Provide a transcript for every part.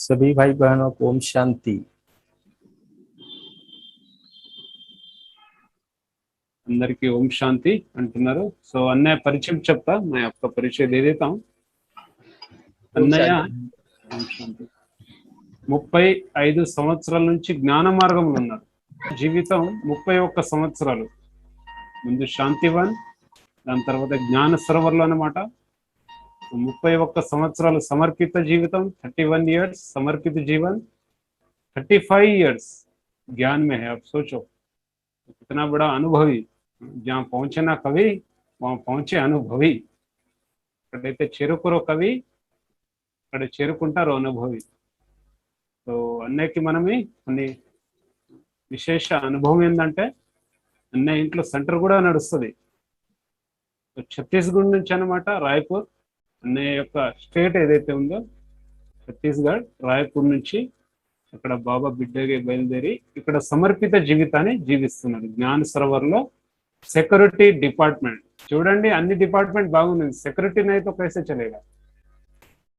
सभी भाई बहनों को ओम शांति। అందరికీ ఓం శాంతి అంటున్నారు. సో అన్నయ్య పరిచయం చెప్తా, मैं आपका परिचय दे देता हूँ. ओम అన్నయ్య शांति। ఓం శాంతి 35 సంవత్సరాల నుంచి జ్ఞాన మార్గంలో ఉన్నారు. జీవితం 31 సంవత్సరాలు. ముందు శాంతివన్, దాని తర్వాత జ్ఞాన సరోవర్లో అన్నమాట. 31 సంవత్సరాలు సమర్పిత జీవితం, 31 इयर्स समर्पित जीवन, 35 इयर्स ज्ञान में है. आप सोचो कितना बड़ा अनुभवी. जहाँ पहुंचे ना कवि, वहां पहुंचे अनुभवी. ఎక్కడైతే చేరుకోరో కవి, అక్కడ చేరుకుంటారో అనుభవి. సో అన్నయ్యకి మనమి కొన్ని విశేష అనుభవం ఏంటంటే, అన్నయ్య ఇంట్లో సెంటర్ కూడా నడుస్తుంది. ఛత్తీస్గఢ్ నుంచి అన్నమాట, రాయ్పూర్. అన్నయ్య యొక్క స్టేట్ ఏదైతే ఉందో ఛత్తీస్గఢ్, రాయ్పూర్ నుంచి అక్కడ బాబా బిడ్డగా బయలుదేరి ఇక్కడ సమర్పిత జీవితాన్ని జీవిస్తున్నారు. జ్ఞాన సరోవర్లో సెక్యూరిటీ డిపార్ట్మెంట్. చూడండి, అన్ని డిపార్ట్మెంట్ బాగుంది, సెక్యూరిటీ నైతే कैसे चलेगा?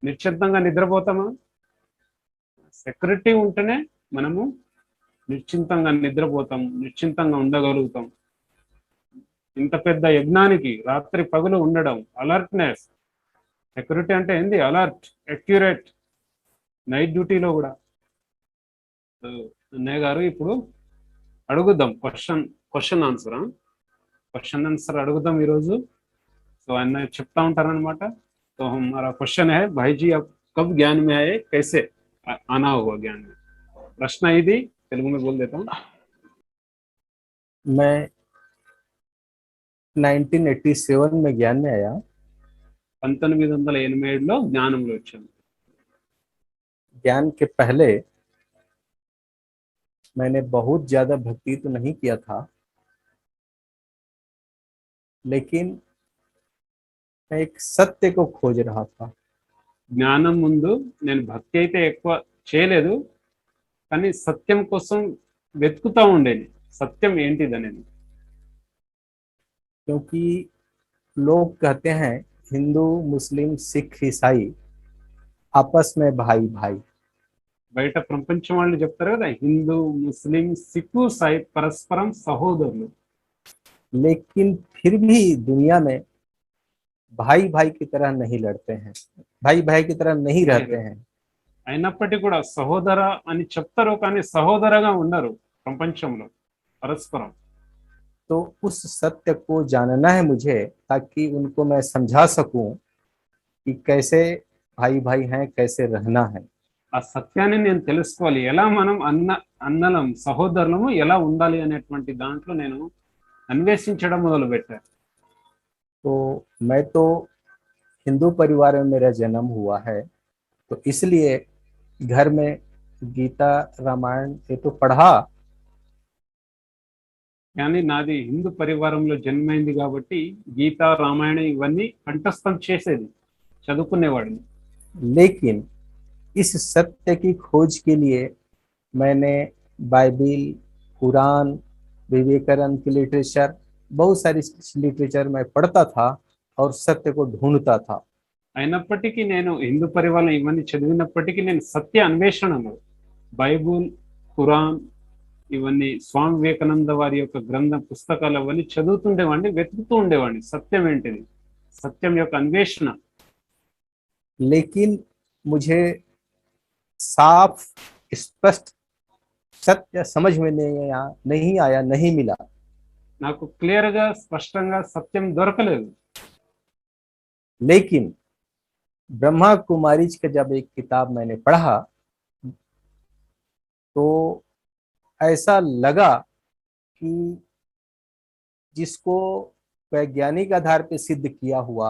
నిశ్చింతంగా నిద్రపోతామా? సెక్యూరిటీ ఉంటేనే మనము నిశ్చింతంగా నిద్రపోతాం, నిశ్చింతంగా ఉండగలుగుతాం. ఇంత పెద్ద యజ్ఞానికి రాత్రి పగలు ఉండడం, అలర్ట్నెస్. సెక్యూరిటీ అంటే ఏంది? Alert, accurate. నైట్ డ్యూటీలో కూడా. అన్నయ్య గారు ఇప్పుడు అడుగుదాం, క్వశ్చన్ ఆన్సర్. क्वेश्चन आंसर अड़गदाम ఈరోజు. సో ఆయన చెప్తా ఉంటారనమాట. तो हमारा क्वेश्चन है, भाई जी आप कब ज्ञान में आए, कैसे आना हुआ ज्ञान में? प्रश्न ఇది తెలుగు में बोल देता हूँ. मैं 1987 में ज्ञान में आया. 1987లో జ్ఞానంలో వచ్చాను. ज्ञान के पहले मैंने बहुत ज्यादा भक्ति तो नहीं किया था, लेकिन मैं एक सत्य को खोज रहा था. జ్ఞానం ముందు నేను భక్తి అయితే ఎక్కువ చేయలేదు, కానీ సత్యం కోసం వెతుకుతా ఉండేది. సత్యం ఏంటిదనేది. क्योंकि लोग कहते हैं हिंदू मुस्लिम सिख ईसाई आपस में भाई भाई. బయట ప్రపంచం వాళ్ళు చెప్తారు కదా, హిందూ ముస్లిం సిక్కు సాయి పరస్పరం సహోదరులు. लेकिन फिर भी दुनिया में भाई भाई की तरह नहीं लड़ते हैं, भाई भाई की तरह नहीं रहते हैं. అయినప్పటికీ కూడా సహోదర అని చెప్తారు, కానీ సహోదరగా ఉండరు ప్రపంచంలో పరస్పరం. तो उस सत्य को जानना है मुझे, ताकि उनको मैं समझा सकूं कि कैसे भाई भाई हैं, कैसे रहना है. ఆ సత్యాన్ని నేను తెలుసుకోవాలి, ఎలా మనం అన్నలం సహోదరులము ఎలా ఉండాలి అనేటువంటి దాంట్లో నేను అన్వేషించడం మొదలు పెట్టాను. तो मैं तो हिंदू परिवार में मेरा जन्म हुआ है, तो इसलिए घर में गीता रामायण ये तो पढ़ा. కానీ నాది హిందూ పరివారంలో జన్మైంది కాబట్టి గీత రామాయణ ఇవన్నీ కంఠస్థం చేసేది, చదువుకునేవాడిని. लेकिन इस सत्य की खोज के लिए मैंने बाइबिल, कुरान, विवेकानंद की लिटरेचर, बहुत सारी लिटरेचर मैं पढ़ता था और सत्य को ढूंढता था. అయినప్పటికీ నేను హిందూ పరివారం ఇవన్నీ చదివినప్పటికీ నేను సత్య అన్వేషణలో బైబుల్, ఖురాన్ ఇవన్నీ స్వామి వివేకానంద వారి యొక్క గ్రంథ పుస్తకాలు అవన్నీ చదువుతుండేవాడిని, వెతుకుతూ ఉండేవాడిని. సత్యం ఏంటిది, సత్యం యొక్క అన్వేషణ. लेकिन मुझे साफ स्पष्ट सत्य समझ में नहीं आया, नहीं मिला. నాకు క్లియర్ గా స్పష్టంగా సత్యం దొరకలేదు. लेकिन ब्रह्मा कुमारीज का जब एक किताब मैंने पढ़ा, तो ऐसा लगा कि जिसको वैज्ञानिक आधार पे सिद्ध किया हुआ,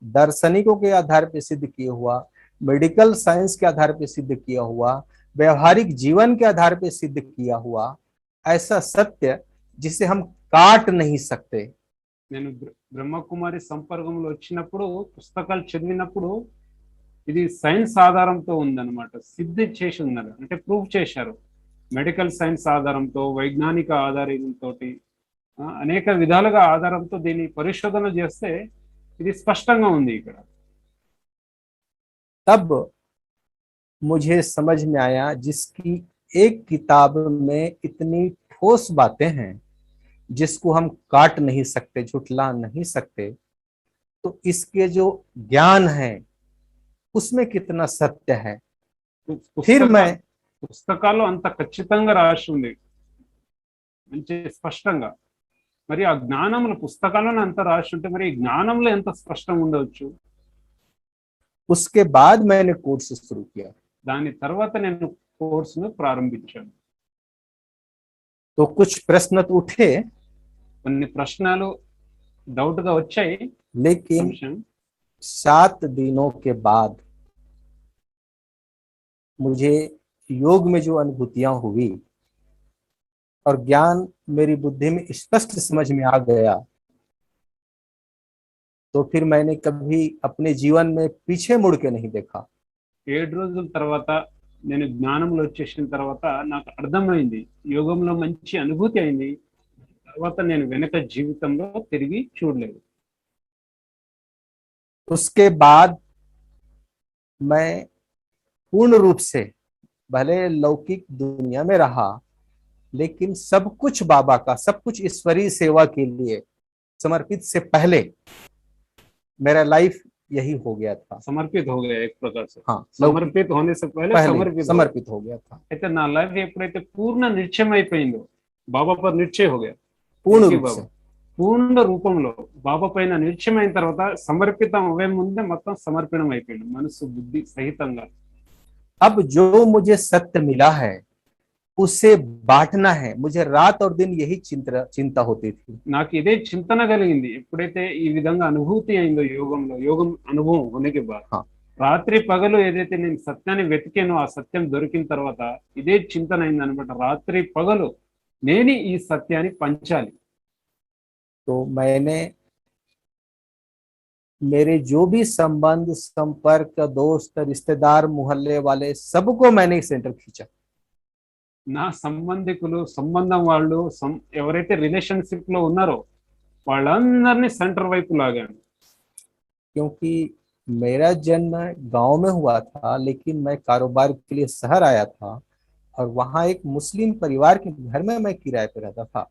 दार्शनिकों के आधार पे सिद्ध किया हुआ, मेडिकल साइंस के आधार पे सिद्ध किया हुआ, व्यवहारिक जीवन के आधार पे सिद्ध किया हुआ ऐसा सत्य जिसे हम काट नहीं सकते. నేను బ్రహ్మకుమారి సంపర్కంలో వచ్చినప్పుడు, పుస్తకాలు చదివినప్పుడు, ఇది సైన్స్ ఆధారంతో ఉందన్నమాట. సిద్ధి చేసి ఉన్నారు అంటే ప్రూవ్ చేశారు. మెడికల్ సైన్స్ ఆధారంతో, వైజ్ఞానిక ఆధారంతో, అనేక విధాలుగా ఆధారంతో దీన్ని పరిశోధన చేస్తే ఇది స్పష్టంగా ఉంది ఇక్కడ. तब मुझे समझ में आया, जिसकी एक किताब में इतनी ठोस बातें हैं जिसको हम काट नहीं सकते, झुठला नहीं सकते, तो इसके जो ज्ञान है उसमें कितना सत्य है। फिर పుస్తక मैं పుస్తకాల్లో అంత ఖచ్చితంగా రాసి ఉంది, మంచి స్పష్టంగా. మరి ఆ జ్ఞానంలో పుస్తకాల్లోనే అంత రాసి ఉంటే మరి ఈ జ్ఞానంలో ఎంత స్పష్టంగా ఉండవచ్చు? उसके बाद मैंने कोर्स शुरू किया। దాని తర్వాత నేను కోర్సును ప్రారంభించాను. तो कुछ प्रश्न तो उठे, కొన్ని ప్రశ్నలు డౌట్ గా వచ్చాయి, लेकिन సంశయం. 7 दिनों के बाद मुझे योग में जो अनुभूतियां हुई और ज्ञान मेरी बुद्धि में स्पष्ट समझ में आ गया, तो फिर मैंने कभी अपने जीवन में पीछे मुड़ के नहीं देखा। 7 రోజుల తర్వాత నేను జ్ఞానంలో వచ్చేసిన తర్వాత నాకు అర్థమైంది, యోగంలో మంచి అనుభూతి అయింది. తర్వాత నేను వెనక జీవితంలో తిరిగి చూడలేదు. उसके बाद मैं पूर्ण रूप से, भले लौकिक दुनिया में रहा, लेकिन सब कुछ बाबा का, सब कुछ ईश्वरीय सेवा के लिए समर्पित से पहले मेरा लाइफ यही हो गया था। సమర్పిత हो गया एक प्रकार से. हाँ, సమర్పిత होने से पहले पहले समर्पित समर्पित हो गया था అయితే నా లైఫ్ ఎప్పుడైతే పూర్ణ నిశ్చయం అయిపోయిందో, బాబా పర్ నిశ్చయ हो गया, पूर्ण ఓకే रूप బాబా, से। పూర్ణ రూపంలో బాబా పైన నిశ్చయం అయిన తర్వాత సమర్పితం అవే ముందే మొత్తం సమర్పణం అయిపోయింది, మనసు బుద్ధి సహితంగా. अब जो मुझे सत्य मिला है उसे बांटना है, मुझे रात और दिन यही चिंता होती थी। నాకు ఇదే చింతన కలిగింది ఎప్పుడైతే ఈ విధంగా అనుభూతి అయిందో యోగంలో, యోగం అనుభవం होने बाद. हाँ। రాత్రి పగలు ఏదైతే నేను సత్యాన్ని వెతికానో ఆ సత్యం దొరికిన తర్వాత ఇదే చింతన అయింది అనమాట. రాత్రి పగలు నేను ఈ సత్యాన్ని పంచాలి. तो मैंने मेरे जो भी संबंध, संपर्क, दोस्त, रिश्तेदार, मोहल्ले वाले, सबको मैंने सेंटर खींचा। నా సంబంధికులు, సంబంధం వాళ్ళు, ఎవరైతే రిలేషన్షిప్ లో ఉన్నారో వాళ్ళందరినీ సెంటర్ వైపు లాగాను. क्योंकि मेरा जन्म गांव में हुआ था, लेकिन मैं कारोबार के लिए शहर आया था और वहां एक मुस्लिम परिवार के घर में मैं किराए पे रहता था।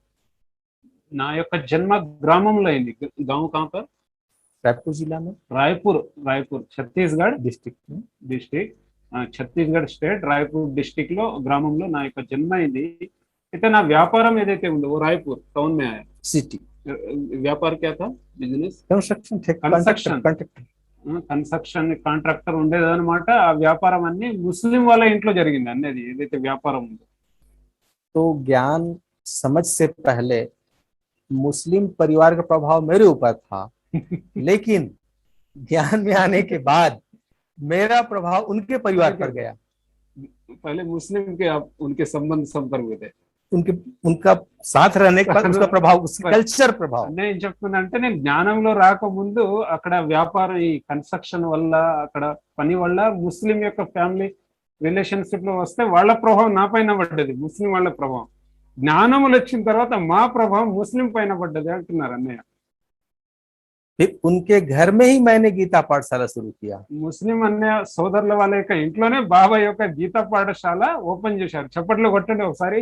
నా యొక్క జన్మ గ్రామంలో అయింది. గాంव कहाँ पर? रायपुर जिला में, రాయపూర్ ఛత్తీస్గఢ్ डिस्ट्रिक्ट में। District, Chhattisgarh state, Raipur district లో గ్రామంలో నా యొక్క జన్మ అయింది. అయితే నా వ్యాపారం ఏదైతే ఉందో वो रायपुर टाउन में आया. सिटी व्यापार क्या था? Business construction, Construction. Construction contractor ఉండేదన్నమాట. ఆ వ్యాపారం అన్ని ముస్లిం వాళ్ళ ఇంట్లో జరిగింది అనేది ఏదైతే వ్యాపారం ఉందో. तो ज्ञान समझ से पहले मुस्लिम परिवार का प्रभाव मेरे ऊपर था, लेकिन ज्ञान में आने के बाद मेरा प्रभाव उनके परिवार पर गया। पहले मुस्लिम के आप उनके संबंध संपर्क हुए थे. उनका साथ रहने का उसका प्रभाव, उसका कल्चर प्रभाव। నేను చెప్తున్నా నేను జ్ఞానంలో రాకముందు అక్కడ వ్యాపారం, ఈ కన్స్ట్రక్షన్ వల్ల, అక్కడ పని వల్ల ముస్లిం యొక్క ఫ్యామిలీ రిలేషన్షిప్ లో వస్తే వాళ్ళ ప్రభావం నా పైన పడ్డది, ముస్లిం వాళ్ళ ప్రభావం. జ్ఞానములు వచ్చిన తర్వాత మా ప్రభావం ముస్లిం పైన పడ్డది అంటున్నారు అన్నయ్య. फिर उनके घर में ही मैंने गीता पाठशाला शुरू किया। ముస్లిం అన్నయ్య సోదరుల వాళ్ళ యొక్క ఇంట్లోనే బాబా యొక్క గీతా పాఠశాల ఓపెన్ చేశారు. చప్పట్లు కొట్టండి ఒకసారి.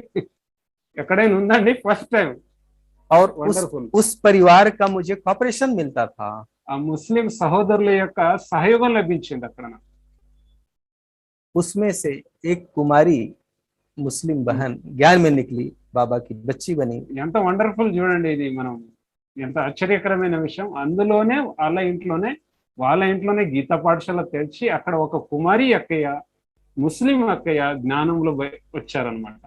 ఎక్కడైనా ఉందండి? First time. और Wonderful. उस परिवार का मुझे कॉपरेशन मिलता था। ఆ ముస్లిం సహోదరుల యొక్క సహయోగం లభించింది అక్కడ నాకు. उसमें से एक कुमारी मुस्लिम बहन ज्ञान में निकली, बाबा की बच्ची बनी। ఎంత వండర్ఫుల్ చూడండి, ఇది మనం ఎంత ఆశ్చర్యకరమైన విషయం. అందులోనే వాళ్ళ ఇంట్లోనే గీతా పాఠశాల తెరిచి అక్కడ ఒక కుమారి అక్కయ్య, ముస్లిం అక్కయ్య జ్ఞానంలో వచ్చారనమాట.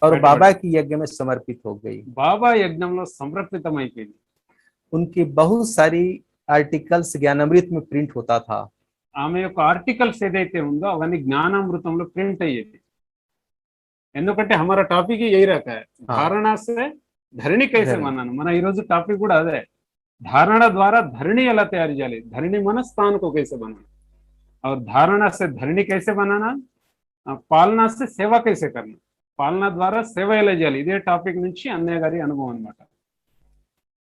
और बाबा की यज्ञ में समर्पित हो गई। బాబా యజ్ఞంలో సమర్పితం అయిపోయింది. उनकी बहुत सारी आर्टिकल्स ज्ञानामृत में प्रिंट होता था। ఆమె యొక్క ఆర్టికల్స్ ఏదైతే ఉందో అవన్నీ జ్ఞానామృతంలో ప్రింట్ అయ్యేది. ఎందుకంటే हमारा టాపిక్ यही रहता है, ధారణ से ధరణి कैसे बनाना. మన ఈ రోజు టాపిక్ కూడా అదే, ధారణ ద్వారా ధరణి ఎలా తయారు చేయాలి, ధరణి మన స్థాన్ को कैसे बनाना, और धारणा से धरणी कैसे बनाना, పాలనా से సేవ कैसे करना, పాలన ద్వారా సేవ ఎలా చేయాలి. ఇదే టాపిక్ నుంచి అన్నయ్య గారి అనుభవం అన్నమాట.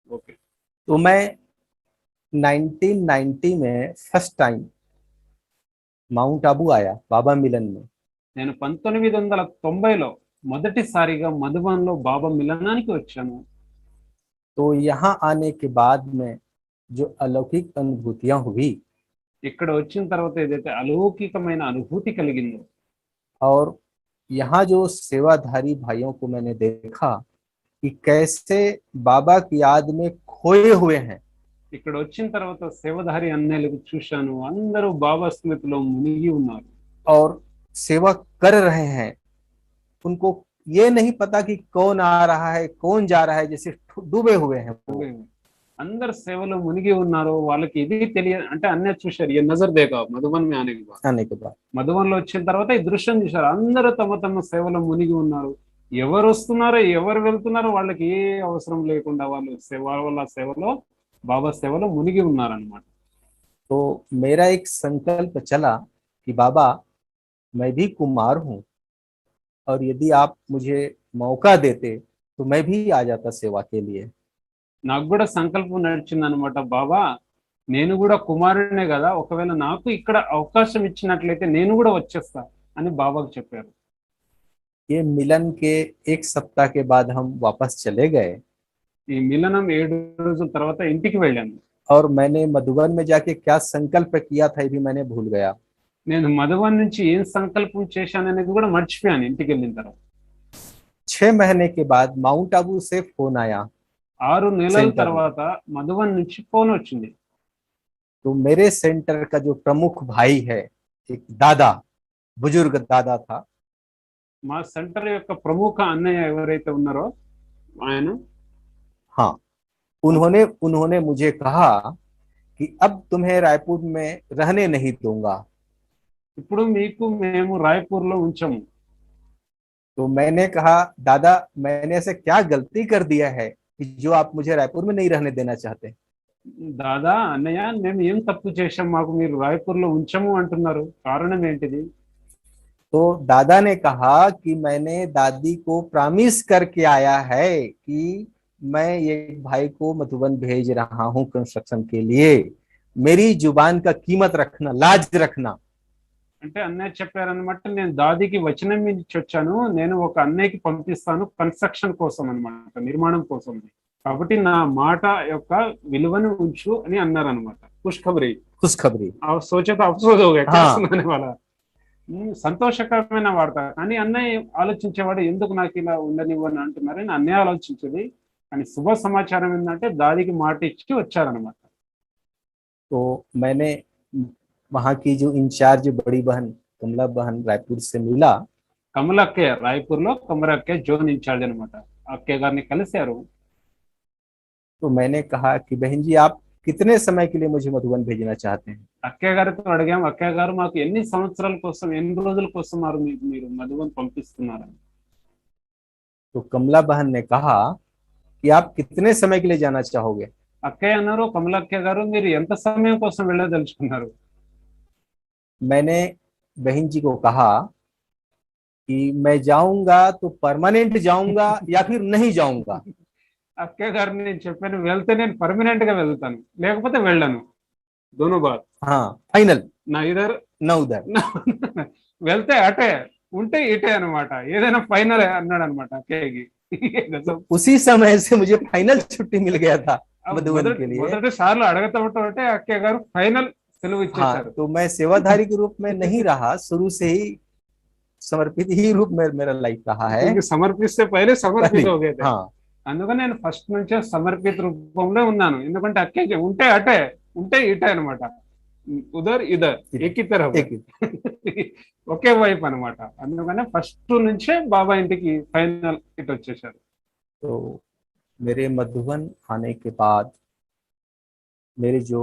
ఓకే. तो मैं 1990 में फर्स्ट टाइम माउंट आबू आया बाबा मिलन में। నేను 1990లో మొదటిసారిగా మధుబన్లో బాబా మిలనానికి వచ్చాను. तो यहाँ आने के बाद में जो अलौकिक अनुभूतियां हुई, ఇక్కడ వచ్చిన తర్వాత ఏదైతే అలౌకికమైన అనుభూతి కలిగిందో, और यहाँ जो सेवाधारी भाइयों को मैंने देखा कि कैसे बाबा की याद में खोए हुए हैं, ఇక్కడ వచ్చిన తర్వాత సేవధారి అన్నయ్యలకు చూశాను, అందరూ బాబా స్మృతిలో మునిగి ఉన్నారు. और सेवा कर रहे हैं। उनको ये नहीं पता कि कौन आ रहा है कौन जा रहा है, जैसे डूबे हुए हैं वो। అందరు సేవలో మునిగి ఉన్నారు, వాళ్ళకి ఇది తెలియదు. అంటే అన్నయ్య చూశారు, ఏ నజర్ దేగా మధుబన్ మే ఆనే కే బాద్, आने के बाद మధుబన్ లో వచ్చిన తర్వాత ఈ దృశ్యం చూశారు. అందరూ తమ తమ సేవలో మునిగి ఉన్నారు. ఎవరు వస్తున్నారో ఎవరు వెళ్తున్నారో వాళ్ళకి ఏ అవసరం లేకుండా వాళ్ళు వాళ్ళ సేవలో బాబా సేవలో మునిగి ఉన్నారన్నమాట. तो मेरा एक संकल्प चला कि बाबा मैं भी कुमार हूँ, और यदि आप मुझे मौका देते तो मैं भी आ जाता सेवा के लिए। నాకు కూడా సంకల్పం నడిచింది అనమాట. బాబా నేను కూడా కుమారుడినే కదా, ఒకవేళ నాకు ఇక్కడ అవకాశం ఇచ్చినట్లయితే నేను కూడా వచ్చేస్తా అని బాబాకు చెప్పారు. ये मिलन के एक सप्ताह के बाद हम वापस चले गए, ఈ మిలనం 7 రోజుల తర్వాత ఇంటికి వెళ్ళాను. और मैंने मधुबन में जाके क्या संकल्प किया था ये भी मैंने भूल गया। నేను మధుబన్ నుంచి ఏం సంకల్పం చేశాననేది కూడా మర్చిపోయాను ఇంటికి వెళ్ళిన తర్వాత. 6 महीने के बाद माउंट आबू से फोन आया। 6 నెలల తర్వాత మధుబన్ నుంచి ఫోన్ వచ్చింది. तो मेरे सेंटर का जो प्रमुख भाई है, एक दादा, बुजुर्ग दादा था, మా సెంటర్ యొక్క ప్రముఖ అన్నయ్య ఎవరైతే ఉన్నారో ఆయన, हाँ, उन्होंने मुझे कहा कि अब तुम्हें रायपुर में रहने नहीं दूंगा। ఇప్పుడు మీకు మేము రాయ్పూర్లో ఉంచాము. तो मैंने कहा दादा मैंने ऐसे क्या गलती कर दिया है कि जो आप मुझे रायपुर में नहीं रहने देना चाहते। దాదా అన్నయ్య మేము ఏం తప్పు చేశాం, మాకు మీరు రాయ్పూర్లో ఉంచము అంటున్నారు, కారణం ఏంటిది? तो दादा ने कहा कि मैंने दादी को प्रॉमिस करके आया है कि मैं ये भाई को मधुबन भेज रहा हूँ कंस्ट्रक्शन के लिए, मेरी जुबान का कीमत रखना, लाज रखना। అంటే అన్నయ్య చెప్పారనమాట, నేను దాదికి వచనం ఇచ్చి వచ్చాను, నేను ఒక అన్నయ్యకి పంపిస్తాను కన్స్ట్రక్షన్ కోసం అన్నమాట, నిర్మాణం కోసం, కాబట్టి నా మాట యొక్క విలువను ఉంచు అని అన్నారనమాట. खुशखबरी సోచేత అఫ్సోస్ అనే వాళ్ళ సంతోషకరమైన వార్త. కానీ అన్నయ్య ఆలోచించేవాడు, ఎందుకు నాకు ఇలా ఉండనివ్వని అంటున్నారని అన్నయ్య ఆలోచించేది. కానీ శుభ సమాచారం ఏంటంటే దాదికి మాట ఇచ్చి వచ్చారనమాట. तो मैंने वहाँ की जो इंचार्ज बड़ी बहन कमला बहन रायपुर से मिला। కమలక్కే రాయ్పూర్లో కమలక్కే జోన్ ఇన్ఛార్జ్ అనమాట, అక్కే గారిని కలిశారు. तो मैंने कहा कि बहन जी आप कितने समय के लिए मुझे मधुबन भेजना चाहते हैं। అక్కయ్య గారితో అడిగాం, అక్కయ్య గారు మాకు ఎన్ని సంవత్సరాల కోసం, ఎన్ని రోజుల కోసం మీరు మధుబన్ పంపిస్తున్నారని. तो कमला बहन ने कहा कि आप कितने समय के लिए जाना चाहोगे। అక్కయ్య అన్నారు, కమలక్కయ్య గారు మీరు ఎంత సమయం కోసం వెళ్ళదలుచుకున్నారు? मैंने बहन जी को कहा कि मैं जाऊंगा तो परमानेंट जाऊंगा या फिर नहीं जाऊंगा। అక్కయ్య గారు నేను చెప్పాను, వెళ్తే నేను పర్మనెంట్ గా వెళ్తాను, లేకపోతే వెళ్ళను. దోనో బాత్, हाँ फाइनल, నా ఇదర్ न उधर। వెళ్తే అటే, ఉంటే ఇటే అనమాట, ఏదైనా ఫైనల్ అన్నాడు అనమాట అక్కయ్యకి. उसी समय से मुझे फाइनल छुट्टी मिल गया था मधुबन के लिए। మొదటి సార్లు అడగతామంటే అక్కయ్య గారు ఫైనల్ సెలవు ఇచ్చేశారు. हाँ, तो मैं सेवाधारी के रूप में नहीं रहा, शुरू से ही समर्पित ही रूप में मेरा लाइफ रहा है। సమర్పిస్తే పైలే సమర్పిత हो गए थे. हाँ, అందుకని నేను ఫస్ట్ నుంచే సమర్పిత రూపంలో ఉన్నాను. ఎందుకంటే అక్కయ్యకి ఉంటే అటే, ఉంటే ఇటే అనమాట, ఉదర్ ఇదర్ ఏకీ తరఫ్, ఒకే వైపు అనమాట. అందుకనే ఫస్ట్ నుంచే బాబా ఇంటికి ఫైనల్ ఇటు వచ్చేసారు. तो मेरे मधुबन आने के बाद मेरे जो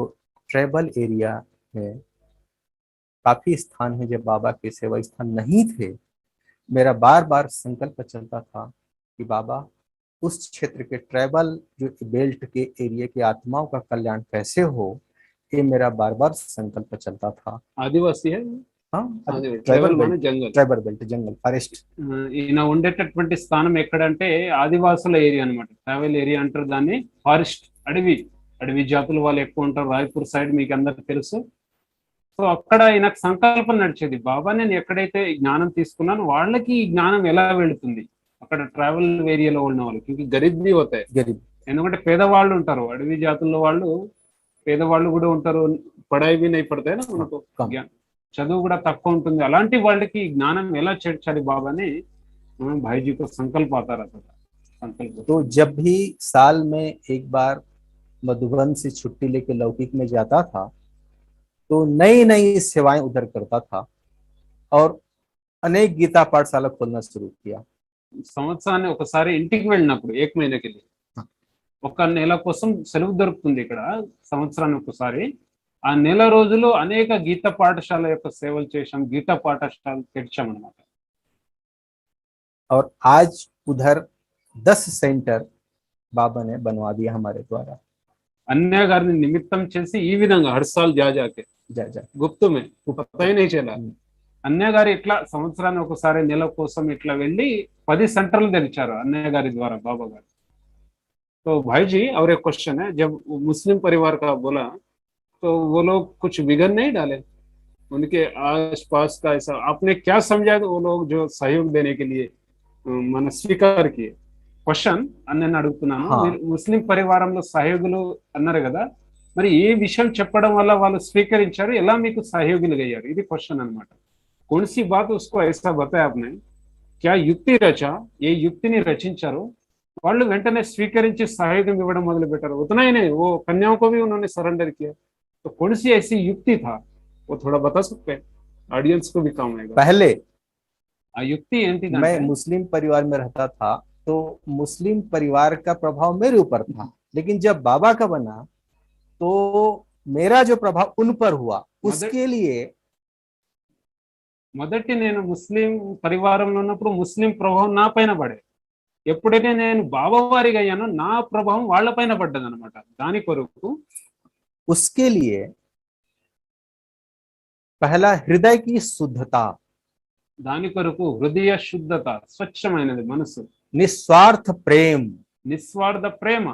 ट्राइबल एरिया में काफी स्थान है जब बाबा के सेवा स्थान नहीं थे, मेरा बार बार संकल्प चलता था कि बाबा उस क्षेत्र के ट्राइबल जो बेल्ट के एरिया के आत्माओं का कल्याण कैसे हो, ये मेरा बार बार संकल्प चलता था। ఆదివాసీ हाँ, ట్రైబల్ మన జంగల్, ट्राइबल बेल्ट जंगल फॉरेस्ट। ఈయన ఉండేటటువంటి స్థానం ఎక్కడంటే ఆదివాసుల ఏరియా అనమాట, ట్రావెల్ ఏరియా అంటారు దాన్ని. ఫారెస్ట్, అడవి జాతులు వాళ్ళు ఎక్కువ ఉంటారు రాయ్పూర్ సైడ్, మీకు అందరికి తెలుసు. సో అక్కడ ఈయనకు సంకల్పం నడిచేది, బాబా నేను ఎక్కడైతే ఈ జ్ఞానం తీసుకున్నాను వాళ్ళకి ఈ జ్ఞానం ఎలా వెళుతుంది, అక్కడ ట్రావెల్ ఏరియాలో ఉన్న వాళ్ళకి, ఇంక గరీబ్ भी होता है, गरीब ఎందుకంటే పేదవాళ్ళు ఉంటారు, అడవి జాతుల్లో వాళ్ళు పేదవాళ్ళు కూడా ఉంటారు, పడాయి भी नहीं पड़ता है ना उनको, कम చదువు కూడా తక్కువ ఉంటుంది, అలాంటి వాళ్ళకి ఈ జ్ఞానం ఎలా చేర్చాలి బాబాని भाईजी को संकल्प आता रहता था, संकल्प। तो जब भी साल में एक बार मधुबन से छुट्टी लेके लौकिक में जाता था तो नई नई सेवाएं उधर करता था और अनेक गीता पाठशाला खोलना शुरू किया। సంవత్సరాన్ని ఒకసారి ఇంటికి వెళ్ళినప్పుడు ఏక మहीने के लिए ఒక నెల కోసం సెలవు దొరుకుతుంది ఇక్కడ సంవత్సరాన్ని ఒకసారి, ఆ నెల రోజులు అనేక గీత పాఠశాల యొక్క సేవలు చేశాం, గీత పాఠశాల తెరిచాం అన్నమాట। और आज उधर 10 सेंटर बाबा ने बनवा दिया हमारे द्वारा। अन्य గారిని నిమిత్తం చేసి ఈ విధంగా హర్ సాల్ जा जाके जा जा గుప్తు మే పతా ही नहीं चला, అన్నయ్య గారు ఇట్లా సంవత్సరాన్ని ఒకసారి నెల కోసం ఇట్లా వెళ్ళి 10 సెంటర్లు తెరిచారు అన్నయ్య గారి ద్వారా బాబా గారు। तो भाई जी और एक क्वेश्चन है, जब मुस्लिम परिवार का बोला तो वो लोग कुछ बिगड़ नहीं डाले, उनके आस पास का ऐसा आपने क्या समझा कि वो लोग जो सहयोग देने के लिए మన స్వీకార్ किए క్వశ్చన్ అని నేను అడుగుతున్నాను, మీరు ముస్లిం పరివారంలో సహయోగులు అన్నారు కదా, మరి ఏ విషయం చెప్పడం వల్ల వాళ్ళు స్వీకరించారు, ఎలా మీకు సహయోగులు అయ్యారు, ఇది క్వశ్చన్ అన్నమాట। कौन सी बात उसको ऐसा बताया आपने, क्या युक्ति रचा, ఏ యుక్తిని రచించారు వాళ్ళు వెంటనే స్వీకరించి సహాయం ఇవ్వడం మొదలు పెట్టారు, उतना ही नहीं वो कन्याओं को भी उन्होंने सरेंडर किया, तो कौन सी ऐसी युक्ति था वो थोड़ा बता सकते हैं, ऑडियंस को भी काम आएगा। पहले ఆ యుక్తి ఏంటి मैं मुस्लिम परिवार में रहता था तो मुस्लिम परिवार का प्रभाव मेरे ऊपर था, लेकिन जब बाबा का बना तो मेरा जो प्रभाव उन पर हुआ, उसके लिए మొదటి నేను ముస్లిం పరివారంలో ఉన్నప్పుడు ముస్లిం ప్రభావం నా పైన పడే, ఎప్పుడైతే నేను బాబా వారిగా అయ్యానో నా ప్రభావం వాళ్ళ పైన పడ్డది అనమాట, దాని కొరకు उसके लिए पहला हृदय की शुद्धता, దాని కొరకు హృదయ శుద్ధత, స్వచ్ఛమైనది మనసు, निस्वार्थ प्रेम, నిస్వార్థ ప్రేమ,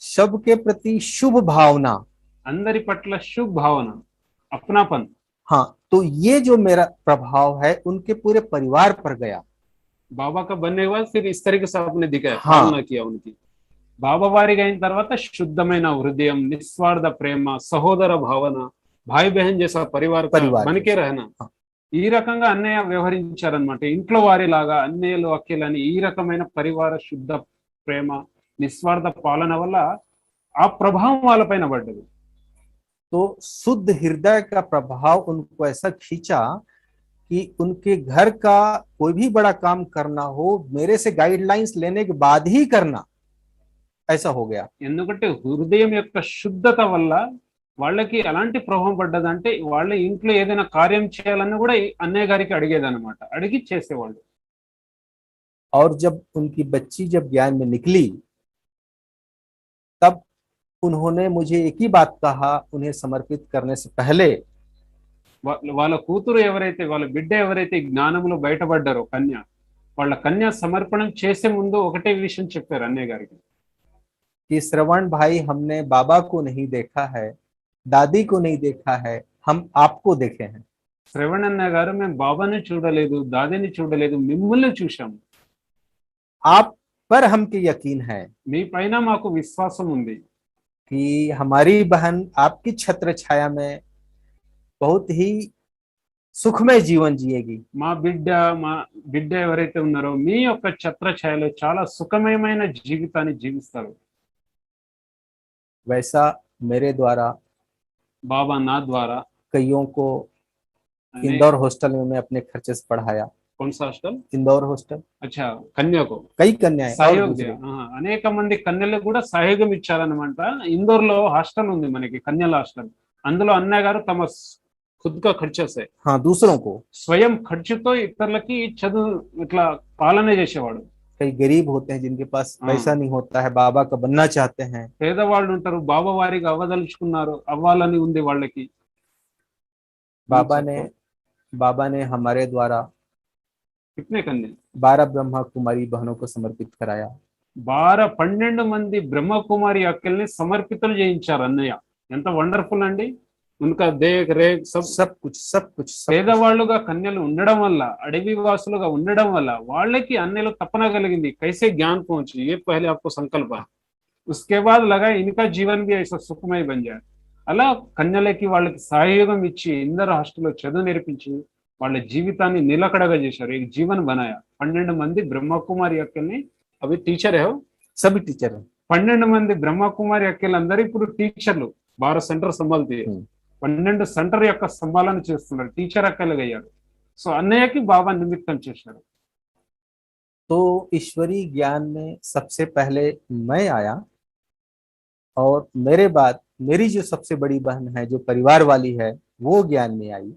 सबके प्रति शुभ भावना। అందరి పట్ల శుభ భావన, अपनापन। हाँ, तो ये जो मेरा प्रभाव है उनके पूरे परिवार पर गया। బాబా का बनने के बाद फिर इस तरीके से आपने दिखाया, हाँ। पालना किया उनकी, బాబా వారిగా అయిన తర్వాత శుద్ధమైన హృదయం, నిస్వార్థ ప్రేమ, సహోదర భావన, భాయ్ బహన్ జైసా పరివార్ బనికే रहना, ఈ రకంగా అన్నయ్య వ్యవహరించారనమాట, ఇంట్లో వారిలాగా అన్నయ్యలు అక్కలని, ఈ రకమైన పరివార శుద్ధ ప్రేమ నిస్వార్థ పాలన వల్ల ఆ ప్రభావం వాళ్ళపైన పడ్డది। तो शुद्ध हृदय का प्रभाव उनको ऐसा खींचा कि उनके घर का कोई भी बड़ा काम करना हो मेरे से गाइडलाइंस लेने के बाद ही करना, ऐसा हो गया। ఎందుకంటే హృదయం యొక్క శుద్ధత వల్ల వాళ్ళకి ఎలాంటి ప్రభావం పడ్డదంటే వాళ్ళ ఇంట్లో ఏదైనా కార్యం చేయాలన్నా కూడా అన్నయ్య గారికి అడిగేదన్నమాట, అడిగి చేసేవాళ్ళు। और जब उनकी बच्ची जब ज्ञान में निकली तब उन्होंने मुझे एक ही बात कहा, उन्हें समर्पित करने से पहले వాళ్ళ కూతురు ఎవరైతే, వాళ్ళ బిడ్డ ఎవరైతే జ్ఞానంలో బయటపడ్డారో కన్య, వాళ్ళ కన్య సమర్పణం చేసే ముందు ఒకటే విషయం చెప్పారు అన్నయ్య గారికి, कि श्रवण भाई हमने बाबा को नहीं देखा है, दादी को नहीं देखा है, हम आपको देखे हैं। శ్రవణ్ అన్నయ్య గారు మేము బాబాని చూడలేదు, దాదిని చూడలేదు, మిమ్మల్ని చూశాము, आप पर हमके यकीन है మీ పైన మాకు విశ్వాసం ఉంది कि हमारी बहन आपकी छत्र छाया में बहुत ही सुखमय जीवन जिएगी। మా బిడ్డ ఎవరైతే ఉన్నారో మీ యొక్క ఛత్రఛాయలో చాలా సుఖమయమైన జీవితాన్ని జీవిస్తారు। वैसा मेरे द्वारा బాబా నా ద్వారా कईयों को इंदौर हॉस्टल में मैं अपने खर्चे से पढ़ाया। कौन सा हॉस्टल? इंदौर हॉस्टल। अच्छा, కన్య को कई कन्याएं और సహయోగం दूसरे। అనేక మంది కన్యలకు కూడా సహయోగం ఇచ్చారన్నమాట। ఇందోర్ లో హాస్టల్ ఉంది మనకి, కన్యల హాస్టల్, అందులో అన్నయ్య గారు తమ खुद का खर्चा से, हाँ, दूसरों को స్వయం ఖర్చుతో ఇతరులకి చదువు ఇట్లా పాలన చేసేవాడు। कई गरीब होते हैं जिनके पास पैसा नहीं होता है, बाबा का बनना चाहते हैं, పేదవాళ్ళు ఉంటారు, బాబా వారికి అవ్వదలుచుకున్నారు, అవ్వాలని ఉంది వాళ్ళకి। बाबा ने हमारे द्वारा कितने कन्या? 12 ब्रह्मा कुमारी बहनों को समर्पित कराया। 12 మంది బ్రహ్మకుమారి అక్కల్ని సమర్పితం చేయించారు అన్నయ్య। ఎంత వండర్ఫుల్ అండి। उनका देख रेख सब सब कुछ పేదవాళ్ళుగా కన్యలు ఉండడం వల్ల అడవి వాసులుగా ఉండడం వల్ల వాళ్ళకి అన్నిలో తపన కలిగింది कैसे ज्ञान पहुंची ये पहले आपको संकल्प है उसके बाद लगा इनका जीवन भी ऐसा सुखमय बन जाए అలా కన్యలకి వాళ్ళకి సహయోగం ఇచ్చి ఇందరు హాస్టల్లో చదువు నేర్పించి వాళ్ళ జీవితాన్ని నిలకడగా చేశారు एक जीवन बनाया 12 మంది బ్రహ్మకుమారి అక్కల్ని అవి టీచర్ है सभी टीचर हैं 12 మంది బ్రహ్మకుమారి అక్కలందరూ ఇప్పుడు టీచర్లు భారత్ సెంటర్ సంభాల్తీ 12 సెంటర్ యొక్క సంభాలన చేస్తున్నారు టీచర్ అక్కలుగా అయ్యారు సో అన్నయ్యకి బాబా నిమిత్తం చేశారు तो ईश्वरीय ज्ञान में सबसे पहले मैं आया और मेरे बाद मेरी जो सबसे बड़ी बहन है जो परिवार वाली है वो ज्ञान में आई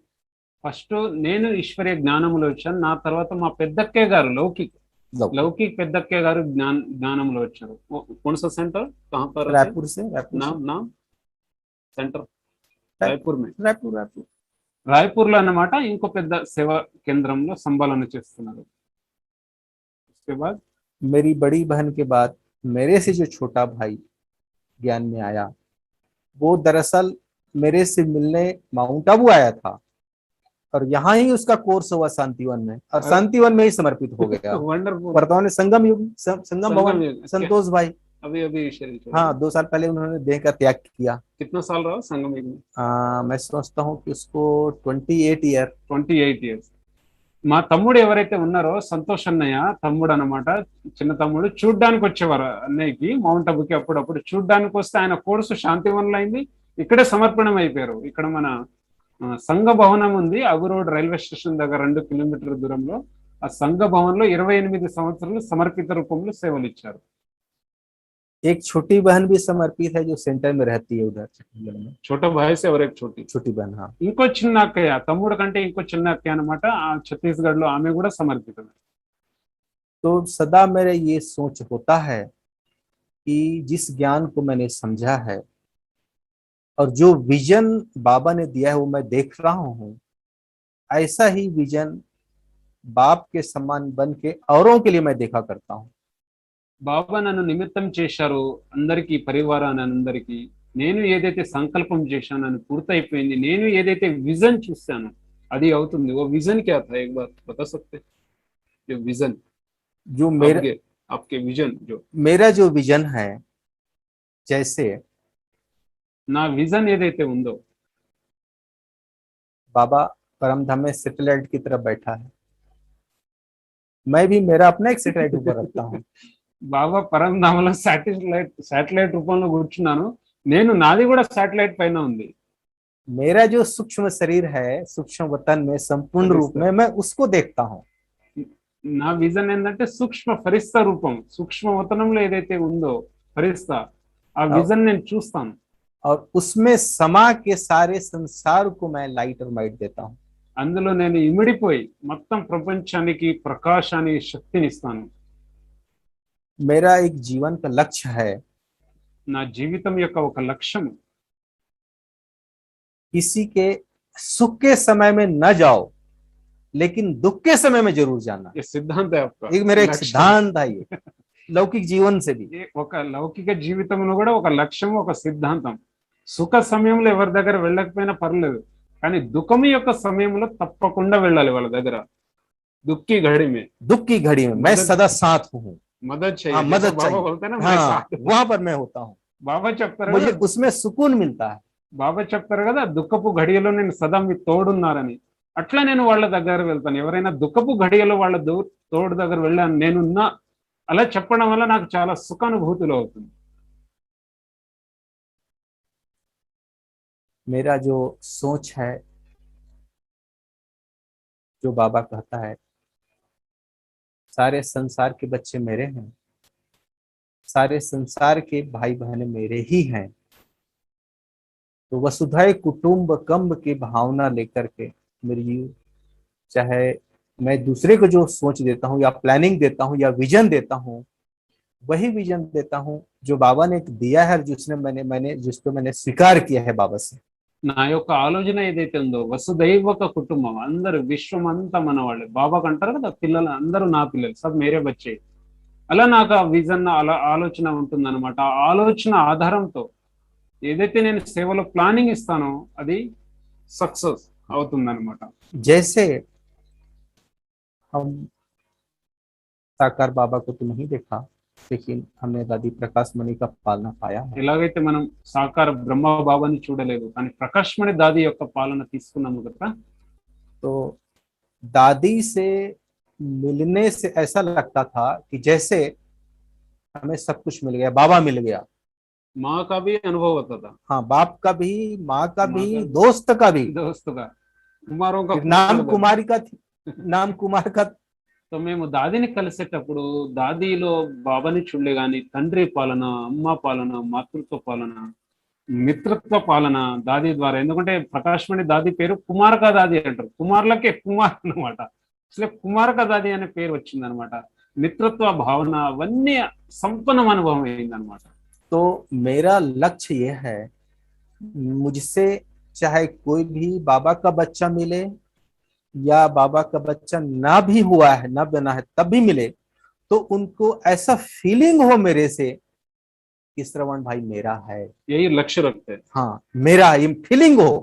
ఫస్ట్ నేను ఈశ్వరీయ జ్ఞానంలో వచ్చాను నా తర్వాత మా పెద్దక్కయ్య గారు లౌకిక్ పెద్దక్కయ్య గారు జ్ఞానంలో వచ్చారు कौन सा सेंटर कहां पर रायपुर से नाम सेंटर రాయపూర్ లో అన్నమాట ఇంకో పెద్ద సేవా కేంద్రంలో సంభాలన చేస్తున్నారు उसके बाद मेरी बड़ी बहन के बाद मेरे से जो छोटा भाई ज्ञान में आया वो दरअसल मेरे से मिलने माउंट आबू आया था और यहाँ ही उसका कोर्स हुआ शांतिवन में और शांतिवन में ही समर्पित हो गया वंडरफुल वर्तमान में संगम भवन संतोष भाई अभी हाँ 2 साल पहले उन्होंने देह का त्याग किया कितना साल रहा संगम युग में मैं समझता हूँ कि उसको 28 ఇయర్స్ మా తమ్ముడు ఎవరైతే ఉన్నారో సంతోష్ అన్నయ్య తమ్ముడు అన్నమాట చిన్న తమ్ముడు చూడ్డానికి వచ్చేవారు అన్నయ్యకి మౌంట్ అబుకి అప్పుడప్పుడు చూడ్డానికి వస్తే ఆయన కోర్సు శాంతివన్లో అయింది ఇక్కడే సమర్పణం అయిపోయారు ఇక్కడ మన సంఘ భవనం ఉంది అబు రోడ్ రైల్వే స్టేషన్ దగ్గర 2 కిలోమీటర్ల దూరంలో ఆ సంఘ భవనంలో 28 సంవత్సరాలు సమర్పిత రూపంలో సేవలు ఇచ్చారు एक छोटी बहन भी समर्पित है जो सेंटर में रहती है उधर छोटा भाई से और एक छोटी बहन हाँ ఇంకో చిన్న అక్కయ్య తమ్ముడు కంటే ఇంకో చిన్న అక్కయ్య అన్నమాట ఆ ఛత్తీస్గఢ్ లో ఆమె కూడా సమర్పితమే तो सदा मेरे ये सोच होता है कि जिस ज्ञान को मैंने समझा है और जो विजन बाबा ने दिया है वो मैं देख रहा हूँ ऐसा ही विजन बाप के समान बन के औरों के लिए मैं देखा करता हूँ బాబా నన్ను నిమిత్తం చేశారు అందరికీ పరివారానందరికీ నేను ఏదైతే సంకల్పం చేశానో అది పూర్తయిపోయింది నేను ఏదైతే విజన్ చూస్తాను అది అవుతుంది वो विजन क्या था एक बार बता सकते जो विजन जो मेरा आपके विजन जो मेरा जो विजन है जैसे నా విజన్ ఏదైతే ఉందో बाबा परमधाम में सैटेलाइट की तरफ बैठा है मैं भी मेरा अपना एक सैटेलाइट ऊपर रखता हूँ బాబా పరంధామలో శాటిలైట్ రూపంలో కూర్చున్నాను నేను నాది కూడా శాటిలైట్ పైన ఉంది मेरा जो सूक्ष्म शरीर है सूक्ष्म वतन में संपूर्ण रूप में मैं उसको देखता हूँ నా విజన్ ఏంటంటే సూక్ష్మ ఫరిస్తా రూపం సూక్ష్మ వతనంలో ఏదైతే ఉందో ఫరిస్తా ఆ విజన్ నేను చూస్తాను और उसमें समा के सारे संसार को मैं लाइट और माइट देता हूँ అందులో నేను ఇమిడిపోయి మొత్తం ప్రపంచానికి ప్రకాశాన్ని శక్తిని ఇస్తాను मेरा एक जीवन का लक्ष्य है నా జీవితం యొక్క ఒక లక్ష్యం किसी के सुख के समय में न जाओ लेकिन दुख के समय में जरूर जाना ये सिद्धांत है आपका एक मेरा एक सिद्धांत है ये लौकिक जीवन से भी ఒక లౌకిక జీవితంలో కూడా ఒక లక్ష్యం ఒక సిద్ధాంతం సుఖ సమయంలో ఎవరి దగ్గర వెళ్ళకపోయినా పర్లేదు కానీ దుఃఖం యొక్క సమయంలో తప్పకుండా వెళ్ళాలి వాళ్ళ దగ్గర दुख की घड़ी में मैं सदा साथ हूँ मदद चाहिए मदद चाहिए बोलते हैं ना वहां पर मैं होता हूँ బాబా చెప్తారు मुझे उसमें सुकून मिलता है బాబా చెప్తారు కదా దుఃఖపు ఘడియలో నేను సదా మీ తోడున్నారని అట్లా నేను వాళ్ళ దగ్గర వెళ్తాను ఎవరైనా దుఃఖపు ఘడియలో వాళ్ళ తోడు దగ్గర వెళ్ళాను నేనున్నా అలా చెప్పడం వల్ల నాకు చాలా సుఖానుభూతిలో అవుతుంది मेरा जो सोच है जो बाबा कहता है सारे संसार के बच्चे मेरे हैं सारे संसार के भाई बहन मेरे ही हैं तो वसुधैव कुटुंबकम की भावना लेकर के मेरी चाहे मैं दूसरे को जो सोच देता हूँ या प्लानिंग देता हूँ या विजन देता हूँ वही विजन देता हूँ जो बाबा ने दिया है जिसको मैंने स्वीकार किया है बाबा से నా యొక్క ఆలోచన ఏదైతే ఉందో వసుదైవక కుటుంబం అందరు విశ్వం అంతా మన వాళ్ళే బాబాకు అంటారు కదా పిల్లలు అందరూ నా పిల్లలు సబ్ మేరే బచ్చే అలా నాకు ఆ విజన్ అలా ఆలోచన ఉంటుందన్నమాట ఆ ఆలోచన ఆధారంతో ఏదైతే నేను సేవలో ప్లానింగ్ ఇస్తానో అది సక్సెస్ అవుతుందన్నమాట. जैसे हम साकार बाबा को तो नहीं देखा, लेकिन हमने दादी प्रकाश मणि का पालना पाया है। ఎలాగైతే మనం సాకార బ్రహ్మ బాబాని చూడలేదు కానీ ప్రకాష్ మణి దాది యొక్క పాలన తీసుకున్నాము కదా. तो दादी से मिलने से ऐसा लगता था कि जैसे हमें सब कुछ मिल गया, बाबा मिल गया। माँ का भी अनुभव होता था, हाँ, बाप का भी, माँ का माँ भी, का भी, दोस्त का भी। दोस्त का, కుమారం का नाम कुमारी का नाम कुमार का। సో మేము దాదిని కలిసేటప్పుడు దాదిలో బాబాని చూడలే గాని తండ్రి పాలన, అమ్మ పాలన, మాతృత్వ పాలన, మిత్రత్వ పాలన దాది ద్వారా. ఎందుకంటే ప్రకాష్ మణి దాది పేరు కుమారక దాది అంటారు, కుమారులకే కుమార్ అన్నమాట. అసలే కుమారక దాది అనే పేరు వచ్చింది అనమాట. మిత్రత్వ భావన అవన్నీ సంపన్నం అనుభవం అయిందనమాట. तो मेरा लक्ष्य ये है, मुझसे चाहे कोई भी बाबा का बच्चा मिले या बाबा का बच्चा ना भी हुआ है, ना बना है, तब भी मिले, तो उनको ऐसा फीलिंग हो मेरे से कि श्रवण भाई मेरा है। यही लक्ष्य रखते हैं. हाँ, मेरा ये फीलिंग हो.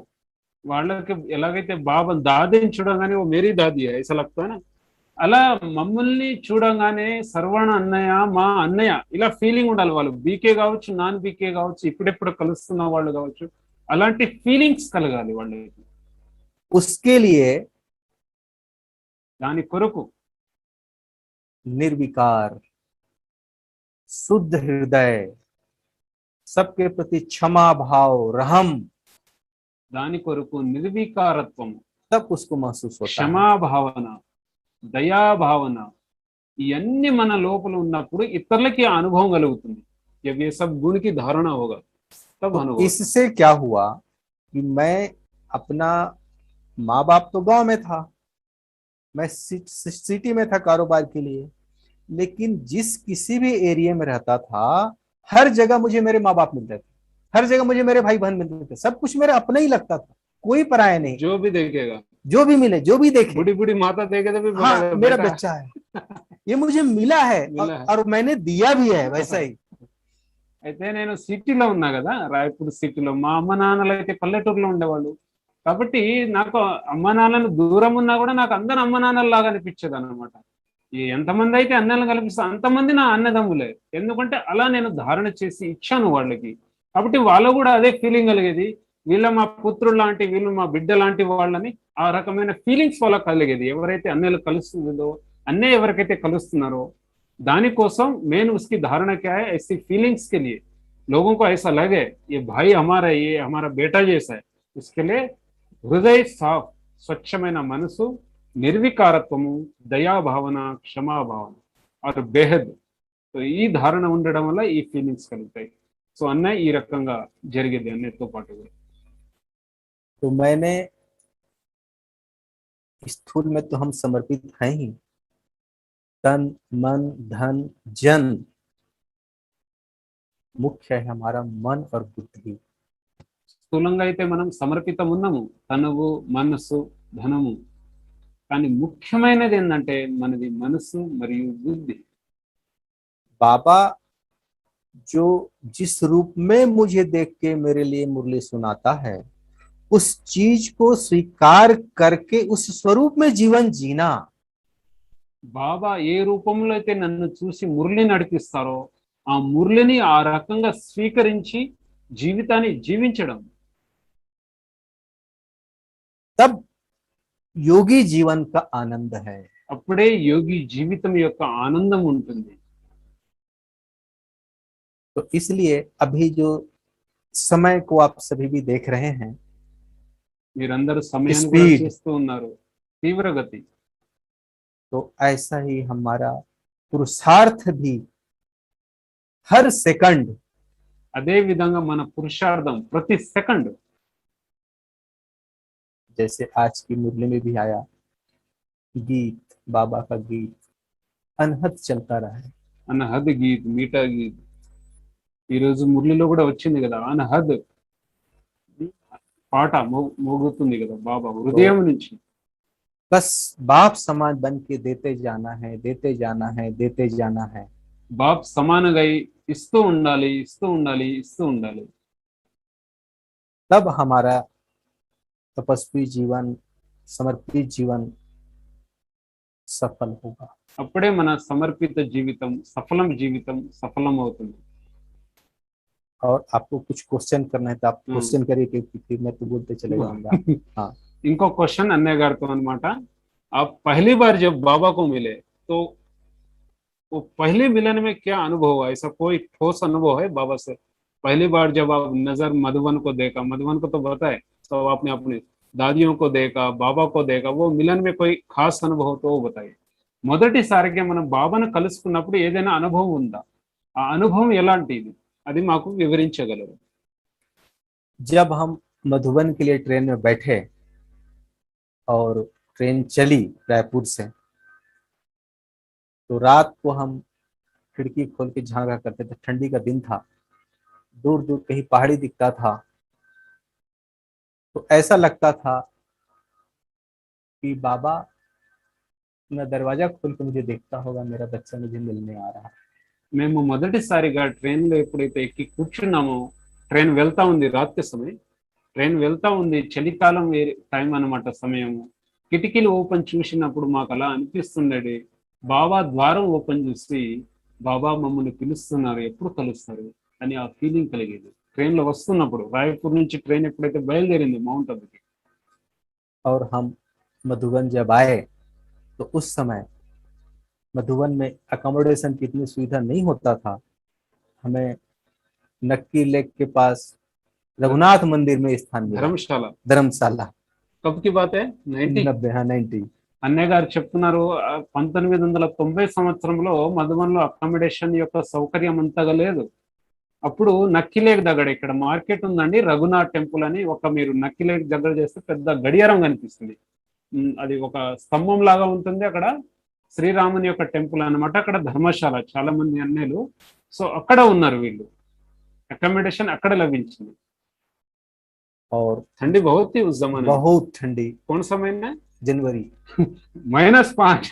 వాళ్ళకి ఎలాగైతే బాబా దాదిని చూడగానే ఓ మేరీ దాది ఐసా లగ్తా నా, అలా మమ్మల్ని చూడగానే సర్వణ అన్నయ్య, మా అన్నయ్య ఇలా ఫీలింగ్ ఉండాలి. వాళ్ళు బీకే కావచ్చు, నాన్ బీకే కావచ్చు, ఇప్పుడెప్పుడు కలుస్తున్న వాళ్ళు కావచ్చు, అలాంటి ఫీలింగ్స్ కలగాలి వాళ్ళకి. उसके लिए దాని కొరకు निर्विकार, शुद्ध हृदय, सबके प्रति क्षमा भाव, रहम, దాని కొరకు నిర్వికారత్వం, तब उसको महसूस होता है। క్షమా భావన, దయా భావన ఇవన్నీ మన లోపల ఉన్నప్పుడు ఇతరులకి ఆ అనుభవం కలుగుతుంది. जब ये सब गुण की धारणा होगा तब तो अनुभव. इससे क्या हुआ कि मैं अपना, माँ बाप तो गांव में था, मैं सिटी में था कारोबार के लिए, लेकिन जिस किसी भी एरिया में रहता था हर जगह मुझे मेरे माँ बाप मिलते थे, हर जगह मुझे मेरे भाई बहन मिलते थे, सब कुछ मेरा अपना ही लगता था, कोई पराया नहीं। जो भी देखेगा, जो भी मिले, जो भी देखे, बूढ़ी बूढ़ी माता देखे तो भी हाँ बोलेगा, मेरा बेटा बच्चा है, ये मुझे मिला है, मिला है। और मैंने दिया भी है वैसा ही। అయితే నేను సిటీలో ఉన్నా కదా, రాయపూర్ సిటీలో. మా అమ్మ నాన్నలు అయితే పల్లెటూరులో ఉండేవాళ్ళు. కాబట్టి నాకు అమ్మ నాన్నలు దూరం ఉన్నా కూడా నాకు అందరు అమ్మ నాన్నలు లాగా అనిపించేది అనమాట. ఎంతమంది అయితే అన్నలు కల్పిస్తా అంతమంది నా అన్నదమ్ములే. ఎందుకంటే అలా నేను ధారణ చేసి ఇచ్చాను వాళ్ళకి. కాబట్టి వాళ్ళు కూడా అదే ఫీలింగ్ కలిగేది, వీళ్ళ మా పుత్రుడు లాంటి, వీళ్ళు మా బిడ్డ లాంటి వాళ్ళని. ఆ రకమైన ఫీలింగ్స్ వాళ్ళకి కలిగేది. ఎవరైతే అన్నలు కలుస్తుందో, అన్నయ్య ఎవరికైతే కలుస్తున్నారో दानिकोसम मेन उसकी धारणा क्या है, ऐसी फीलिंग्स के लिए लोगों को ऐसा लगे ये भाई हमारा, ये हमारा बेटा जैसा है. उसके लिए हृदय साफ, स्वच्छమైన మనసు, నిర్వికారత్వము, దయా భావన, క్షమా భావన और బేహద్. సో ఈ ధారణ ఉండడం వల్ల ఈ ఫీలింగ్స్ కలుగుతాయి. సో అన్నయ్య ఈ రకంగా జరిగేది అన్నయ్యతో పాటు. तो मैंने स्थूल में तो हम समर्पित हैं ही, तन मन धन जन मुख्य है हमारा मन और बुद्धि. స్థూలంగా అయితే మనం సమర్పితం ఉన్నాము, తనువు, మనస్సు, ధనము. కానీ ముఖ్యమైనది ఏంటంటే మనది మనస్సు మరియు బుద్ధి. बाबा जो जिस रूप में मुझे देख के मेरे लिए मुरली सुनाता है, उस चीज को स्वीकार करके उस स्वरूप में जीवन जीना. బాబా ఏ రూపంలో అయితే నన్ను చూసి మురళి నడిపిస్తారో ఆ మురళిని ఆ రకంగా స్వీకరించి జీవితాన్ని జీవించడం. तब योगी जीवन का आनंद है. అప్పుడే యోగి జీవితం యొక్క ఆనందం ఉంటుంది. तो इसलिए अभी जो समय को आप सभी भी देख रहे हैं, మీరందరూ సమయాన్ని కూడా Speed. చూస్తూ ఉన్నారు, తీవ్రగతి. तो ऐसा ही हमारा पुरुषार्थ भी हर सेकंड, అదే విధంగా మన పురుషార్థం ప్రతి సెకండ్. जैसे आज की मुरली में भी आया गीत, बाबा का गीत अनहद चलता रहा है. అనహద్ గీత్, మీఠా గీత్. ఈ రోజు మురళిలో కూడా వచ్చింది కదా అనహద్ పాట మోగుతుంది కదా బాబా హృదయం నుంచి. बस बाप समान बन के देते जाना है, देते जाना है, देते जाना है. బాప్ సమానంగా ఇస్తూ ఉండాలి, ఇస్తూ ఉండాలి, ఇస్తూ ఉండాలి. तब हमारा तपस्वी जीवन, समर्पित जीवन सफल होगा। అప్పుడే మన సమర్పిత జీవితం సఫలం అవుతుంది. और आपको कुछ क्वेश्चन करना है तो आप क्वेश्चन करिए, क्योंकि फिर मैं तो बोलते चले जाऊंगा। हाँ, ఇంకో క్వశ్చన్ అన్నయ్య గారితో అనమాట. आप पहली बार जब बाबा को मिले तो वो पहले मिलन में क्या अनुभव हुआ? ऐसा कोई ठोस अनुभव है बाबा से? पहली बार जब आप नजर मधुबन को देखा, मधुबन को तो बताए, तो आपने अपनी दादियों को देखा, बाबा को देखा, वो मिलन में कोई खास अनुभव तो वो बताइए. మొదటిసారిగా మనం బాబాను కలుసుకున్నప్పుడు ఏదైనా అనుభవం ఉందా? ఆ అనుభవం ఎలాంటిది అది మాకు వివరించగలరు? जब हम मधुबन के लिए ट्रेन में बैठे और ट्रेन चली रायपुर से, तो रात को हम खिड़की खोल के झांका करते थे। ठंडी का दिन था, दूर दूर कहीं पहाड़ी दिखता था, तो ऐसा लगता था कि बाबा अपना दरवाजा खोल के मुझे देखता होगा, मेरा बच्चा मुझे मिलने आ रहा है। మేము మొదటిసారిగా ట్రైన్ లో ఎప్పుడైతే ఎక్కి కూర్చున్నామో, ట్రైన్ వెళ్తా ఉంది, రాత్రి సమయం ట్రైన్ వెళ్తా ఉంది, చలికాలం టైం అన్నమాట సమయం. కిటికీలు ఓపెన్ చూసినప్పుడు మాకు అలా అనిపిస్తుండేది, బాబా ద్వారం ఓపెన్ చూసి బాబా మమ్మల్ని పిలుస్తున్నారు, ఎప్పుడు కలుస్తారు అని ఆ ఫీలింగ్ కలిగేది. ట్రైన్ లో వస్తున్నప్పుడు రాయపూర్ నుంచి ట్రైన్ ఎప్పుడైతే బయలుదేరింది మౌంట్ అబుకి, और हम मधुबन जब आए तो उस समय मधुबन में अकोमोडेशन की इतनी सुविधा नहीं होता था। हमें नक्की लेक के पास रघुनाथ मंदिर में स्थान मिला, ధర్మశాల. धर्मशाला। కబ్ కి బాత్ హై? 90. 90, हाँ 90। అన్నయ్య గారు చెప్తున్నారు 1990 సంవత్సరంలో మధుబన్లో అకామిడేషన్ యొక్క సౌకర్యం అంతగా లేదు. అప్పుడు నక్కిలేక్ దగ్గర, ఇక్కడ మార్కెట్ ఉందండి, రఘునాథ్ టెంపుల్ అని, ఒక మీరు నక్కిలేక్ దగ్గర చేస్తే పెద్ద గడియారం కనిపిస్తుంది. అది ఒక స్తంభం లాగా ఉంటుంది. అక్కడ శ్రీరాముని యొక్క టెంపుల్ అన్నమాట. అక్కడ ధర్మశాల, చాలా మంది అన్నయ్యలు సో అక్కడ ఉన్నారు వీళ్ళు. అకామిడేషన్ అక్కడ లభించింది. और ठंडी बहुत थी उस जमाने में. बहुत ठंडी। कौन सा महीना? जनवरी। -5.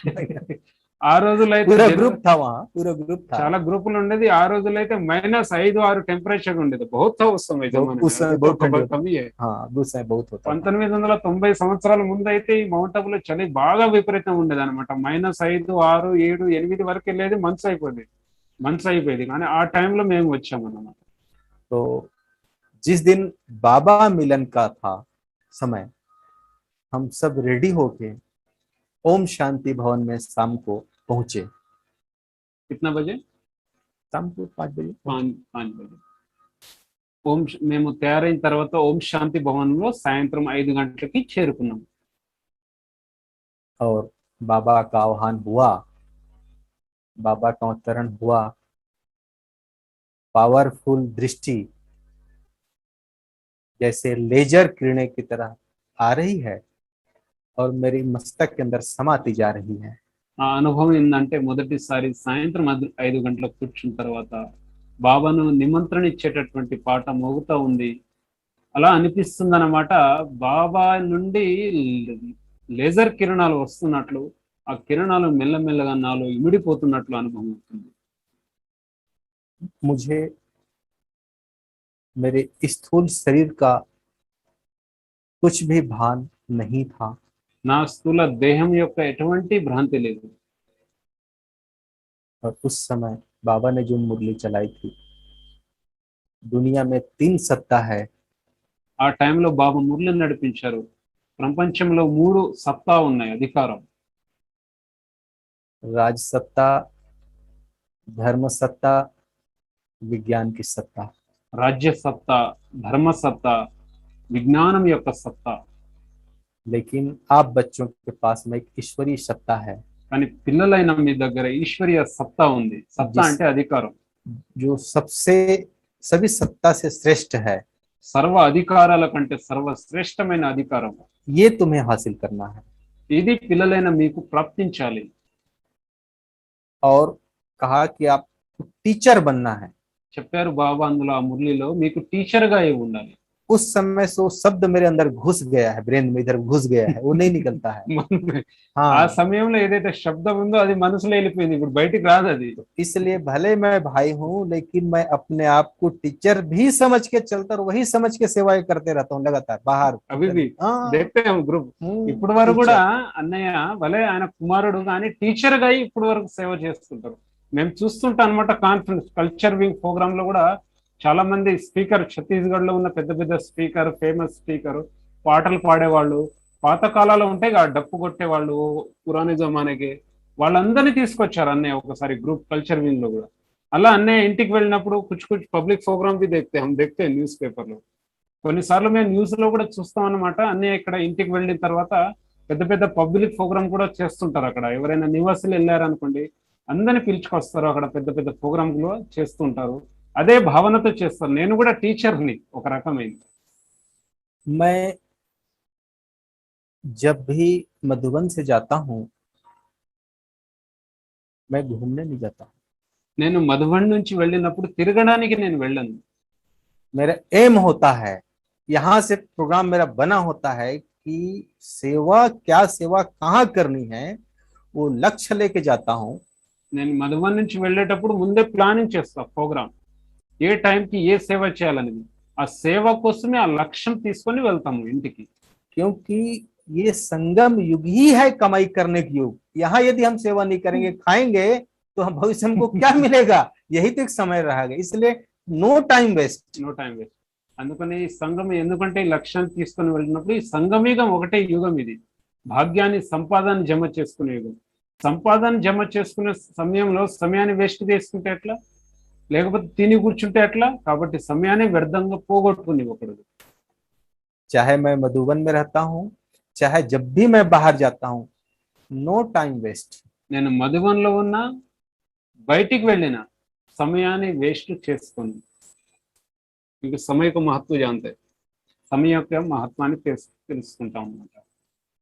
ఆ రోజులైతే पूरा ग्रुप था वहाँ, पूरा ग्रुप था। చాలా గ్రూపులు ఉండేది. ఆ రోజులైతే -5-6 టెంపరేచర్ ఉండేది. बहुत था उस समय जमाने उस समय बहुत ठंडी होता। कमी है. हाँ, उस समय बहुत होता था। 1990 సంవత్సరాల ముందు అయితే ఈ మౌంట్ అబులో చలి బాగా విపరీతం ఉండేది అనమాట. -5, 6, 7, 8 వరకు వెళ్ళేది. మంత్స్ అయిపోయేది. కానీ ఆ టైంలో మేము వచ్చామన్నమాట. तो जिस दिन बाबा मिलन का था समय, हम सब रेडी होके ओम शांति भवन में शाम को पहुंचे। कितना बजे? शाम को 5 बजे। 5 बजे మేము తయారైన తర్వాత ఓం శాంతి భవన్ లో సాయంత్రం 5 గంటలకి చేరుకున్నాం. और बाबा का आह्वान हुआ, बाबा का अवतरण हुआ। पावरफुल दृष्टि जैसे लेजर किरणें की तरह आ रही है और मेरी मस्तक के अंदर समाती जा रही है। ఆ అనుభవం ఏంటంటే, మొదటిసారి సాయంత్రం 5 గంటలకు కూర్చున్న తర్వాత బాబాను నిమంత్రణ ఇచ్చేటటువంటి పాట మోగుతా ఉంది. అలా అనిపిస్తుంది అన్నమాట. బాబా నుండి లేజర్ కిరణాలు వస్తున్నట్లు, ఆ కిరణాలు మెల్లమెల్లగా నాలో ఇమిడిపోతున్నట్లు అనుభవం అవుతుంది. मुझे मेरे स्थूल शरीर का कुछ भी भान नहीं था। నా స్థూల దేహం యొక్క ఎటువంటి భ్రాంతి లేదు. और उस समय बाबा ने जो मुरली चलाई थी, दुनिया में 3 सत्ता है। ఆ టైంలో బాబా మురళిని నడిపించారు. ప్రపంచంలో 3 సత్తా ఉన్నాయి, అధికారం. राज सत्ता, धर्म सत्ता, विज्ञान की सत्ता। రాజ్య సత్తా, ధర్మ సత్తా, విజ్ఞానం యొక్క సత్తా. लेकिन आप बच्चों के पास में एक ईश्वरीय सत्ता है, కానీ పిల్లలైన మీ దగ్గర ఈశ్వరీయ సత్తా ఉంది. సత్తా అంటే అధికారం, जो सबसे सभी सत्ता से श्रेष्ठ है। సర్వ అధికారాల కంటే సర్వశ్రేష్టమైన అధికారం. ये तुम्हें हासिल करना है। ఇది పిల్లలైన మీకు ప్రాప్తించాలి. और कहा कि आपको टीचर बनना है। చెప్పారు బాబా అందులో ఆ మురళిలో, మీకు టీచర్ గా ఉండాలి. उस समय से वो शब्द मेरे अंदर घुस गया है, ब्रेन में इधर घुस गया है, वो नहीं निकलता है। ఆ हाँ, సమయంలో ఏదైతే శబ్దం ఉందో అది మనసులో వెళ్ళిపోయింది, ఇప్పుడు బయటికి రాదు అది. इसलिए भले मैं भाई हूँ लेकिन मैं अपने आप को टीचर भी समझ के चलता और वही समझ के सेवाएं करते रहता हूँ लगातार बाहर। అవి भी हाँ, देखते हैं గ్రూప్. ఇప్పుడు వరకు टीचर। కూడా అన్నయ్య భలే ఆయన కుమారుడు కానీ టీచర్ గా ఇప్పుడు వరకు సేవ చేస్తుంటారు. మేము చూస్తుంటాం అనమాట. కాన్ఫరెన్స్ కల్చర్ వింగ్ ప్రోగ్రామ్ లో కూడా చాలా మంది స్పీకర్, ఛత్తీస్గఢ్ లో ఉన్న పెద్ద పెద్ద స్పీకర్, ఫేమస్ స్పీకర్, పాటలు పాడేవాళ్ళు, పాత కాలాల్లో ఉంటే డప్పు కొట్టేవాళ్ళు పురాణి జమానాకి, వాళ్ళందరినీ తీసుకొచ్చారు అన్నయ్య ఒకసారి గ్రూప్ కల్చర్ వింగ్ లో కూడా. అలా అన్నయ్య ఇంటికి వెళ్ళినప్పుడు కుछ कुछ పబ్లిక్ ప్రోగ్రామ్ भी देखते हम देखते हैं న్యూస్ పేపర్ లో. కొన్నిసార్లు మేము న్యూస్ లో కూడా చూస్తాం అనమాట. అన్నయ్య ఇక్కడ ఇంటికి వెళ్ళిన తర్వాత పెద్ద పెద్ద పబ్లిక్ ప్రోగ్రామ్ కూడా చేస్తుంటారు. అక్కడ ఎవరైనా నివాసులు వెళ్ళారనుకోండి, అందరిని పిలుచుకొస్తారు, అక్కడ పెద్ద పెద్ద ప్రోగ్రామ్ లో చేస్తుంటారు. అదే భావనతో చేస్తారు. నేను కూడా టీచర్ని ఒక రకమైంది. मैं जब भी मधुबन से जाता हूँ, मैं घूमने नहीं जाता हूँ। నేను మధుబన్ నుంచి వెళ్ళినప్పుడు తిరగడానికి నేను వెళ్ళను. मेरा एम होता है, यहाँ से प्रोग्राम मेरा बना होता है कि सेवा क्या, सेवा कहाँ करनी है, वो लक्ष्य लेके जाता हूँ। నేను మధుబన్ నుంచి వెళ్ళేటప్పుడు ముందే ప్లానింగ్ చేస్తా ప్రోగ్రామ్, ఏ టైంకి ఏ సేవ చేయాలనేది. ఆ సేవ కోసమే ఆ లక్ష్యం తీసుకొని వెళ్తాము ఇంటికి. क्योंकि ये संगम युग ही है कमाई करने की युग। यहाँ यदि हम सेवा नहीं करेंगे, खाएंगे, तो हम भविष्य हमको क्या मिलेगा? यही तो एक समय रहेगा। इसलिए no time waste. No time waste. అందుకని ఈ సంఘం ఎందుకంటే ఈ లక్ష్యాన్ని తీసుకొని వెళ్ళినప్పుడు ఈ సంఘమీగం ఒకటే యుగం ఇది. భాగ్యాన్ని, సంపాదన జమ చేసుకునే యుగం. సంపాదన జమ చేసుకునే సమయంలో సమయాన్ని వేస్ట్ చేసుకుంటే ఎట్లా, లేకపోతే తిని కూర్చుంటే ఎట్లా? కాబట్టి సమయాన్ని వ్యర్థంగా పోగొట్టుకుని ఒకడు. चाहे मैं मधुबन में रहता हूँ, चाहे जब भी मैं बाहर जाता हूँ, नो टाइम वेस्ट। నేను మధుబన్లో ఉన్నా, బయటికి వెళ్ళిన సమయాన్ని వేస్ట్ చేసుకోను. మీకు సమయకు మహత్వం జాంతే, సమయం యొక్క మహత్వాన్ని తెలుసుకుంటాం అన్నమాట.